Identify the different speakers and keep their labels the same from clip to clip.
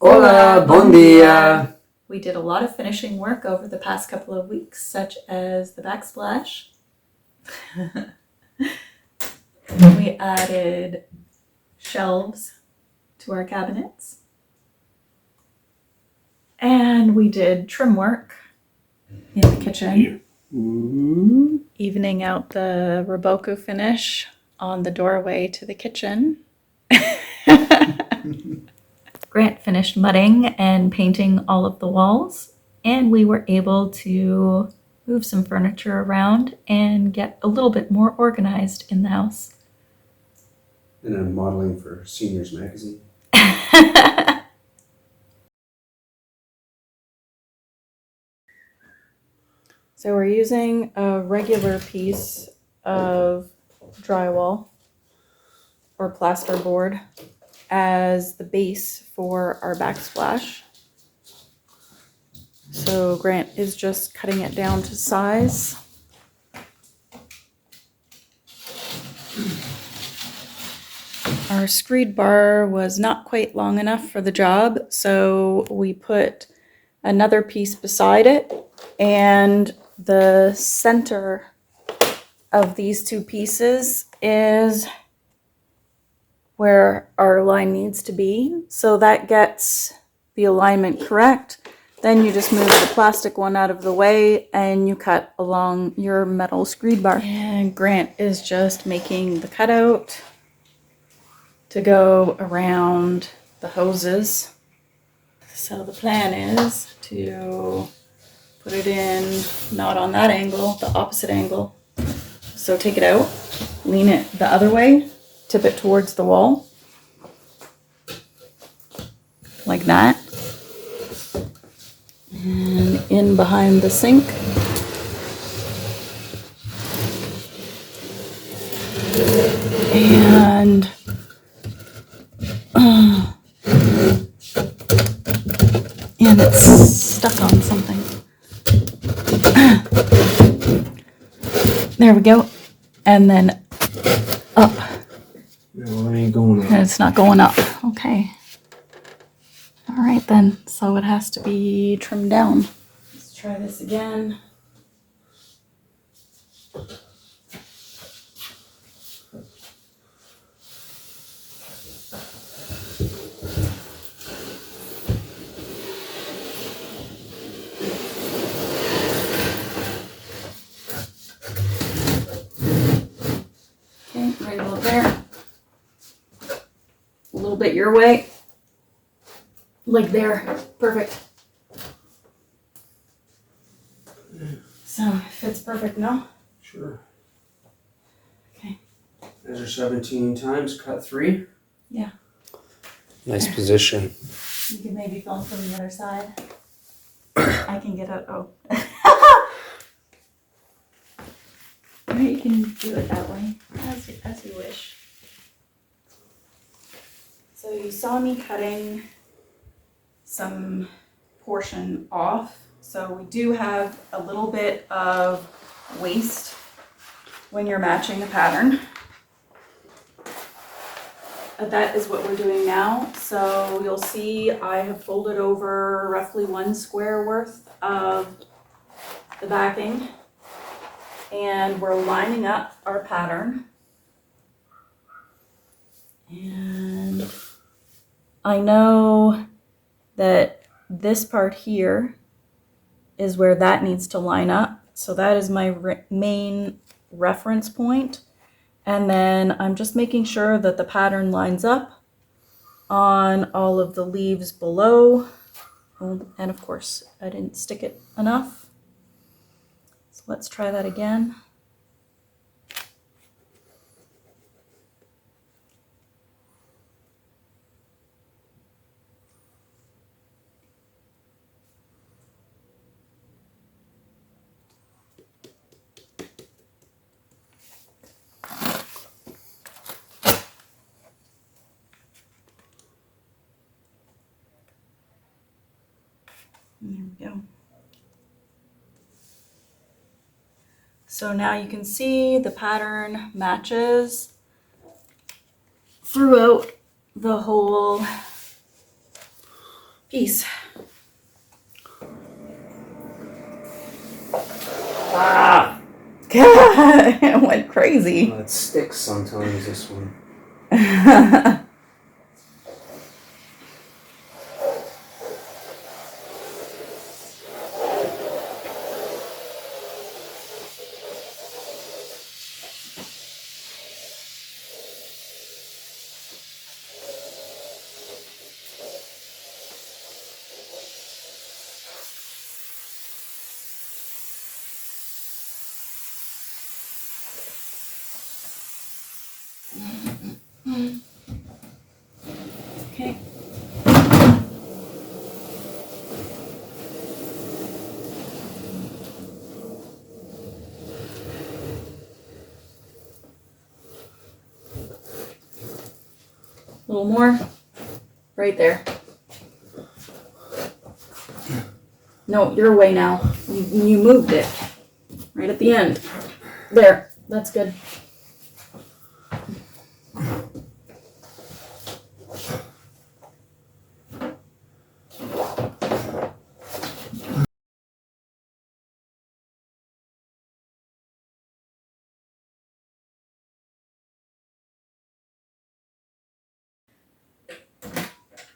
Speaker 1: Hola, bon dia.
Speaker 2: We did a lot of finishing work over the past couple of weeks, such as the backsplash. We added shelves to our cabinets. And we did trim work in the kitchen. Evening out the Roboco finish on the doorway to the kitchen. Grant finished mudding and painting all of the walls, and we were able to move some furniture around and get a little bit more organized in the house.
Speaker 1: And I'm modeling for Seniors Magazine.
Speaker 2: So we're using a regular piece of drywall or plasterboard as the base for our backsplash. So Grant is just cutting it down to size. Our screed bar was not quite long enough for the job, so we put another piece beside it, and the center of these two pieces is where our line needs to be. So that gets the alignment correct. Then you just move the plastic one out of the way and you cut along your metal screed bar. And Grant is just making the cutout to go around the hoses. So the plan is to put it in, not on that angle, the opposite angle. So take it out, lean it the other way, tip it towards the wall, like that. And in behind the sink. And it's stuck on something. There we go. And then up.
Speaker 1: No, it ain't going up.
Speaker 2: It's not going up. Okay. All right then. So it has to be trimmed down. Let's try this again. Okay, right about there. A little bit your way. Like there. Perfect. So it fits perfect now.
Speaker 1: Sure.
Speaker 2: Okay.
Speaker 1: Measure 17 times, cut 3.
Speaker 2: Yeah.
Speaker 1: Nice position.
Speaker 2: You can maybe film from the other side. I can get out. Oh. Or you can do it that way, as you wish. So you saw me cutting some portion off. So we do have a little bit of waste when you're matching the pattern. That is what we're doing now. So you'll see I have folded over roughly 1 square worth of the backing, and we're lining up our pattern. And I know that this part here is where that needs to line up. So that is my main reference point. And then I'm just making sure that the pattern lines up on all of the leaves below. And of course, I didn't stick it enough. So let's try that again. There we go. So now you can see the pattern matches throughout the whole piece. Ah! God, it went crazy.
Speaker 1: Well, it sticks sometimes, this one.
Speaker 2: Okay. A little more. Right there. No, your way now. You moved it. Right at the end. There. That's good.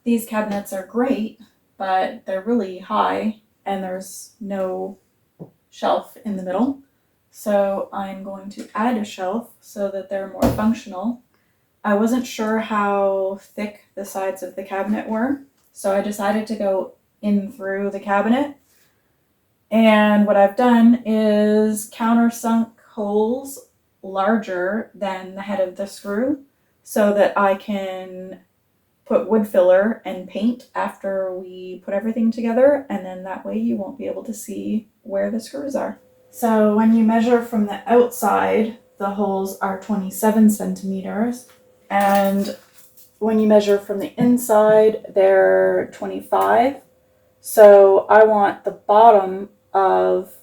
Speaker 2: These cabinets are great, but they're really high and there's no shelf in the middle. So I'm going to add a shelf so that they're more functional. I wasn't sure how thick the sides of the cabinet were, so I decided to go in through the cabinet. And what I've done is countersunk holes larger than the head of the screw so that I can put wood filler and paint after we put everything together, and then that way you won't be able to see where the screws are. So when you measure from the outside, the holes are 27 centimeters, and when you measure from the inside, they're 25. So I want the bottom of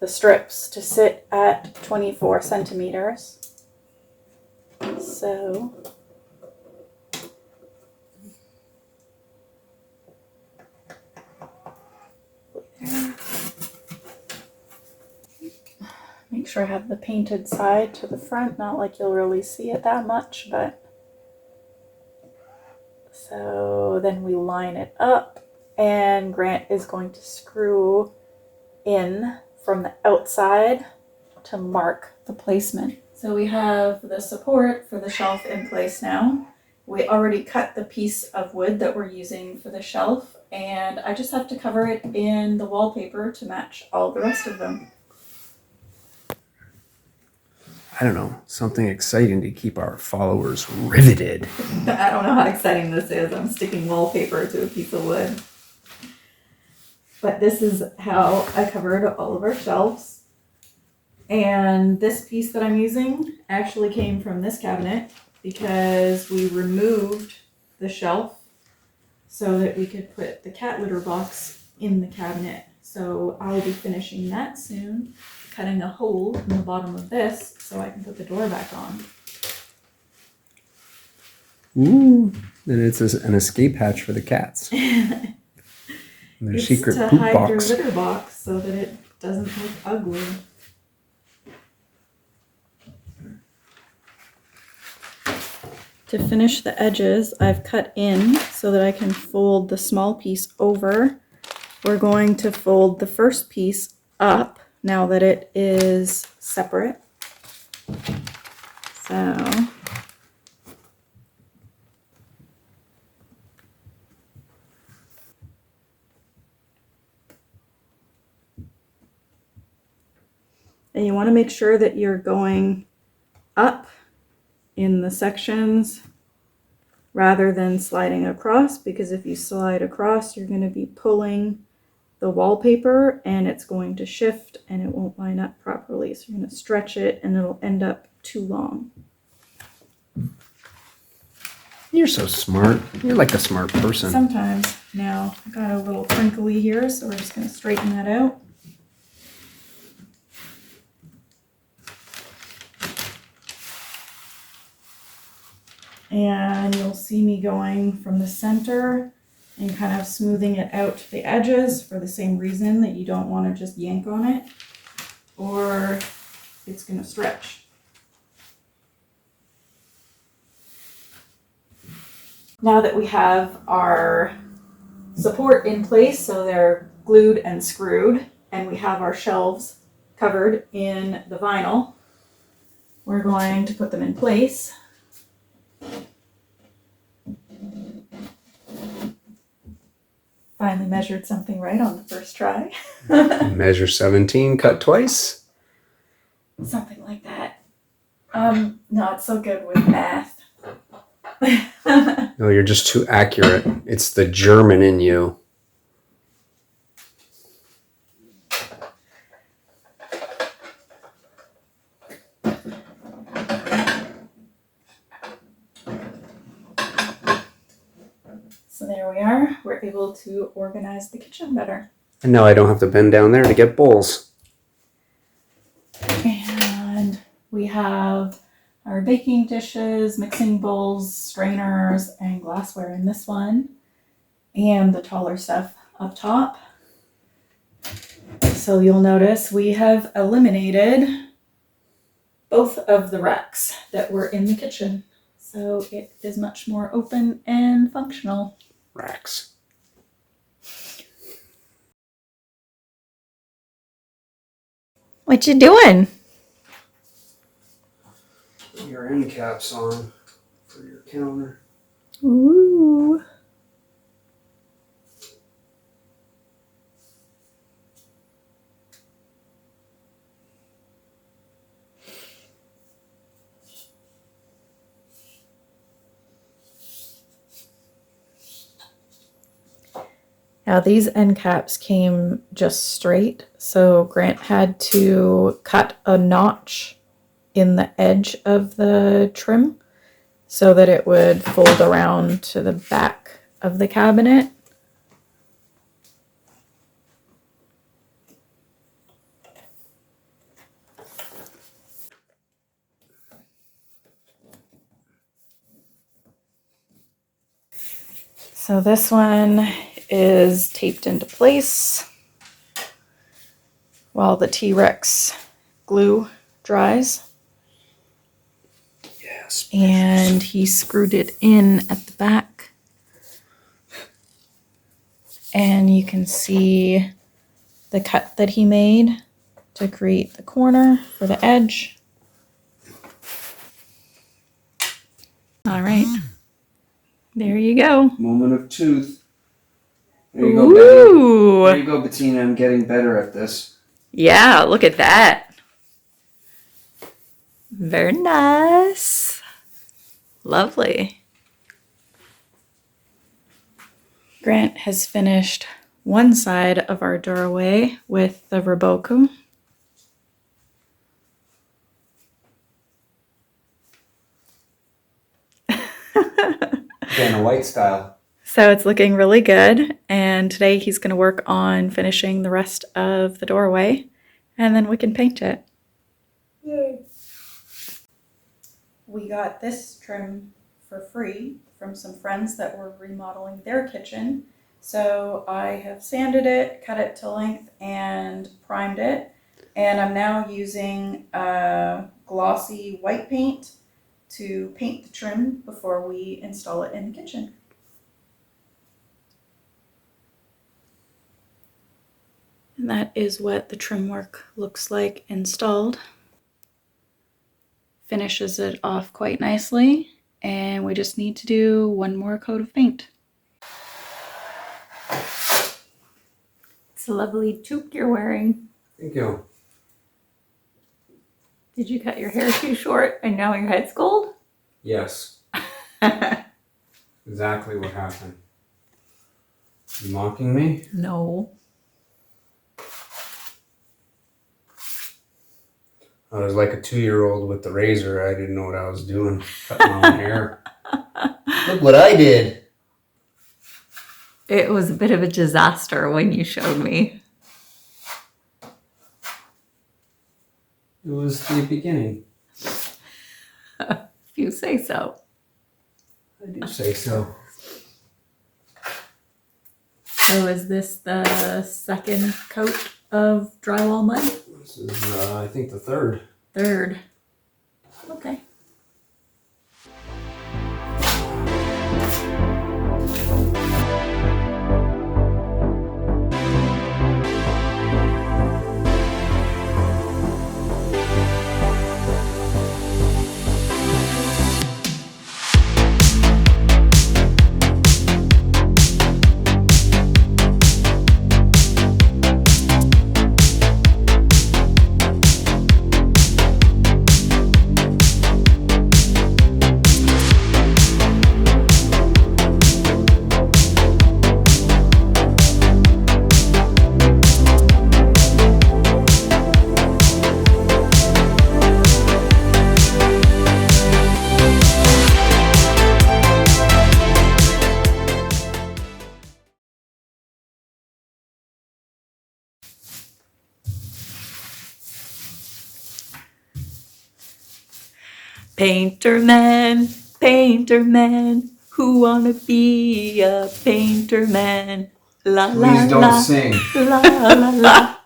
Speaker 2: the strips to sit at 24 centimeters. So make sure I have the painted side to the front, not like you'll really see it that much, but so then we line it up and Grant is going to screw in from the outside to mark the placement. So we have the support for the shelf in place now. We already cut the piece of wood that we're using for the shelf, and I just have to cover it in the wallpaper to match all the rest of them.
Speaker 1: I don't know, something exciting to keep our followers riveted.
Speaker 2: I don't know how exciting this is. I'm sticking wallpaper to a piece of wood. But this is how I covered all of our shelves. And this piece that I'm using actually came from this cabinet because we removed the shelf so that we could put the cat litter box in the cabinet. So I'll be finishing that soon, cutting a hole in the bottom of this so I can put the door back on.
Speaker 1: Ooh, then it's an escape hatch for the cats. Their
Speaker 2: It's
Speaker 1: secret
Speaker 2: to
Speaker 1: poop
Speaker 2: hide
Speaker 1: box.
Speaker 2: your litter box so that it doesn't look ugly. To finish the edges, I've cut in so that I can fold the small piece over. We're going to fold the first piece up now that it is separate. So and you want to make sure that you're going up in the sections rather than sliding across, because if you slide across, you're going to be pulling the wallpaper and it's going to shift and it won't line up properly. So you're going to stretch it and it'll end up too long.
Speaker 1: You're so smart. You're like a smart person.
Speaker 2: Sometimes. Now, I got a little crinkly here, so we're just going to straighten that out. And you'll see me going from the center and kind of smoothing it out to the edges for the same reason that you don't want to just yank on it or it's going to stretch. Now that we have our support in place, so they're glued and screwed, and we have our shelves covered in the vinyl, we're going to put them in place. Finally measured something right on the first try.
Speaker 1: Measure 17, cut twice.
Speaker 2: Something like that. Not so good with math.
Speaker 1: No, you're just too accurate. It's the German in you.
Speaker 2: So there we are. We're able to organize the kitchen better.
Speaker 1: And now I don't have to bend down there to get bowls.
Speaker 2: And we have our baking dishes, mixing bowls, strainers, and glassware in this one. And the taller stuff up top. So you'll notice we have eliminated both of the racks that were in the kitchen. So it is much more open and functional.
Speaker 1: Racks.
Speaker 2: What you doing?
Speaker 1: Put your end caps on for your counter.
Speaker 2: Ooh. Now these end caps came just straight, so Grant had to cut a notch in the edge of the trim so that it would fold around to the back of the cabinet. So this one is taped into place while the T-Rex glue dries.
Speaker 1: Yes.
Speaker 2: And he screwed it in at the back. And you can see the cut that he made to create the corner for the edge. All right. There you go.
Speaker 1: Moment of truth. There you go,
Speaker 2: Ooh.
Speaker 1: Betty. There you go, Bettina. I'm getting better at this.
Speaker 2: Yeah, look at that. Very nice. Lovely. Grant has finished one side of our doorway with the Roboku.
Speaker 1: Again, a white style.
Speaker 2: So it's looking really good. And today he's going to work on finishing the rest of the doorway. And then we can paint it. Yay. We got this trim for free from some friends that were remodeling their kitchen. So I have sanded it, cut it to length, and primed it. And I'm now using glossy white paint to paint the trim before we install it in the kitchen. And that is what the trim work looks like installed. Finishes it off quite nicely, and we just need to do one more coat of paint. It's a lovely toque you're wearing.
Speaker 1: Thank you.
Speaker 2: Did you cut your hair too short and now your head's gold?
Speaker 1: Yes. Exactly what happened. You mocking me?
Speaker 2: No.
Speaker 1: I was like a 2-year-old with the razor. I didn't know what I was doing. Cutting my own hair. Look what I did.
Speaker 2: It was a bit of a disaster when you showed me.
Speaker 1: It was the beginning.
Speaker 2: If you say so.
Speaker 1: I do say so.
Speaker 2: So is this the second coat of drywall mud?
Speaker 1: This is, I think, the third.
Speaker 2: Third. Okay. Painter man, who wanna be a painter man? La la
Speaker 1: Please don't
Speaker 2: la,
Speaker 1: sing.
Speaker 2: la la la.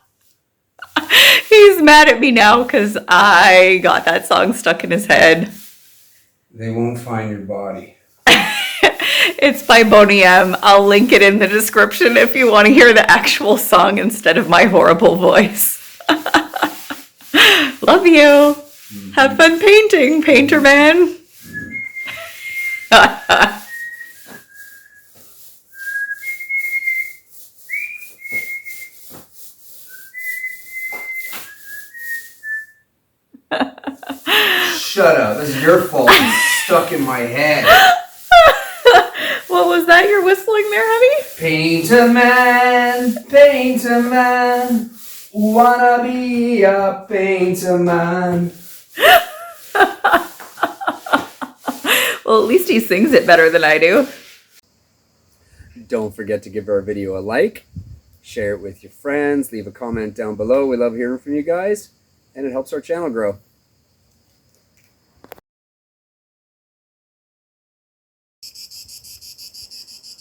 Speaker 2: He's mad at me now because I got that song stuck in his head.
Speaker 1: They won't find your body.
Speaker 2: It's by Boney M. I'll link it in the description if you want to hear the actual song instead of my horrible voice. Love you. Have fun painting, painter man.
Speaker 1: Shut up. This is your fault. It's stuck in my head.
Speaker 2: What was that you're whistling there, honey?
Speaker 1: Painter man, wanna be a painter man.
Speaker 2: Well, at least he sings it better than I do.
Speaker 1: Don't forget to give our video a like, share it with your friends, leave a comment down below. We love hearing from you guys, and it helps our channel grow.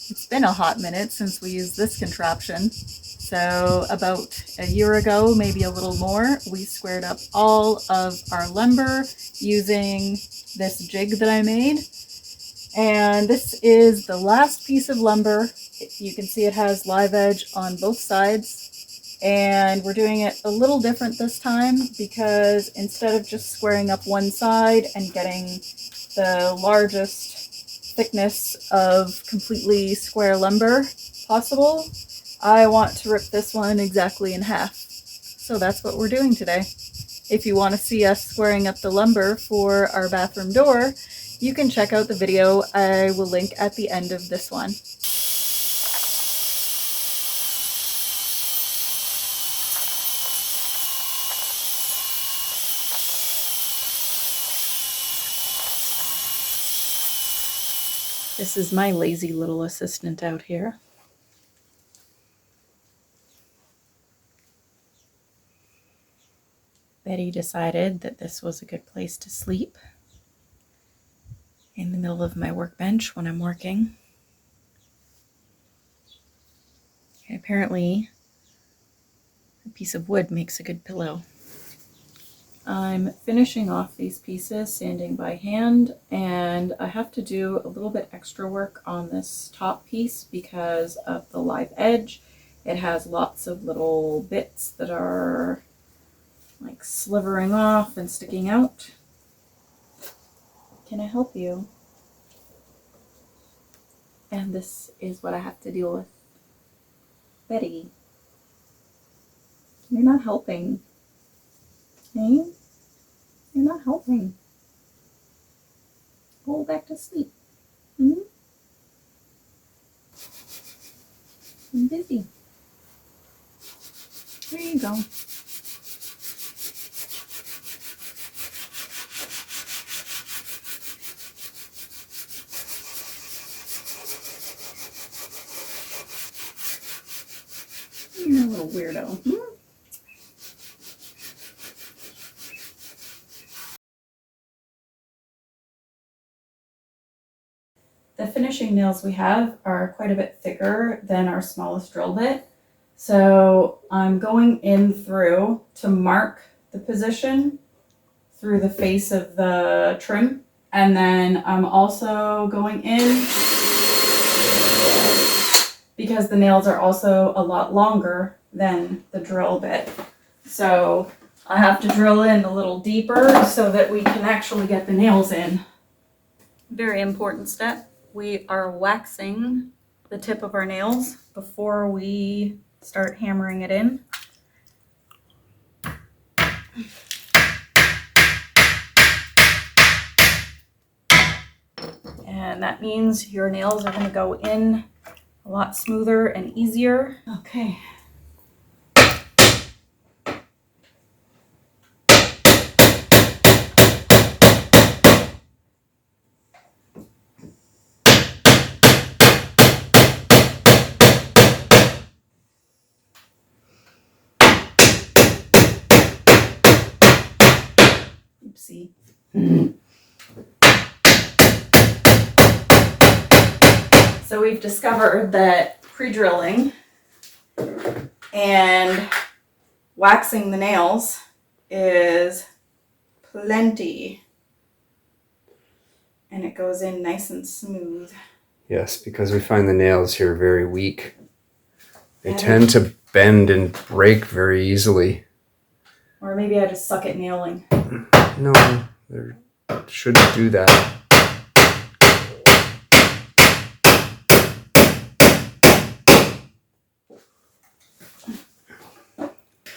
Speaker 2: It's been a hot minute since we used this contraption. So about a year ago, maybe a little more, we squared up all of our lumber using this jig that I made. And this is the last piece of lumber. You can see it has live edge on both sides. And we're doing it a little different this time because instead of just squaring up one side and getting the largest thickness of completely square lumber possible, I want to rip this one exactly in half. So that's what we're doing today. If you want to see us squaring up the lumber for our bathroom door, you can check out the video I will link at the end of this one. This is my lazy little assistant out here. Betty decided that this was a good place to sleep in the middle of my workbench when I'm working. And apparently, a piece of wood makes a good pillow. I'm finishing off these pieces, sanding by hand, and I have to do a little bit extra work on this top piece because of the live edge. It has lots of little bits that are like slivering off and sticking out. Can I help you? And this is what I have to deal with. Betty, you're not helping. Hey? You're not helping. Go back to sleep. I'm busy. There you go. You're a little weirdo. The finishing finishing nails we have are quite a bit thicker than our smallest drill bit. So I'm going in through to mark the position through the face of the trim. And then I'm also going in because the nails are also a lot longer than the drill bit. So I have to drill in a little deeper so that we can actually get the nails in. Very important step. We are waxing the tip of our nails before we start hammering it in. And that means your nails are going to go in a lot smoother and easier. Okay. Oopsie. So we've discovered that pre-drilling and waxing the nails is plenty. And it goes in nice and smooth.
Speaker 1: Yes, because we find the nails here very weak. They tend to bend and break very easily.
Speaker 2: Or maybe I just suck at nailing.
Speaker 1: No, they shouldn't do that.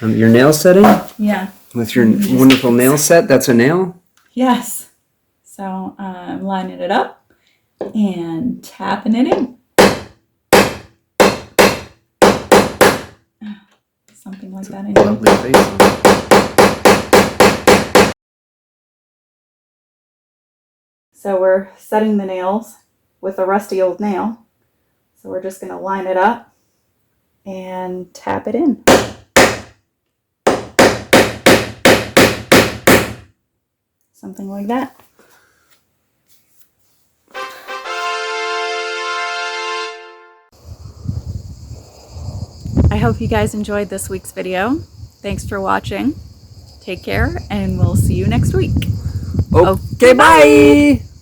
Speaker 1: Your nail setting?
Speaker 2: Yeah.
Speaker 1: With your wonderful nail set, that's a nail?
Speaker 2: Yes. So I'm lining it up and tapping it in. Something like that.
Speaker 1: Lovely face on it.
Speaker 2: So we're setting the nails with a rusty old nail. So we're just going to line it up and tap it in. Something like that. I hope you guys enjoyed this week's video. Thanks for watching. Take care, and we'll see you next week.
Speaker 1: Okay, bye.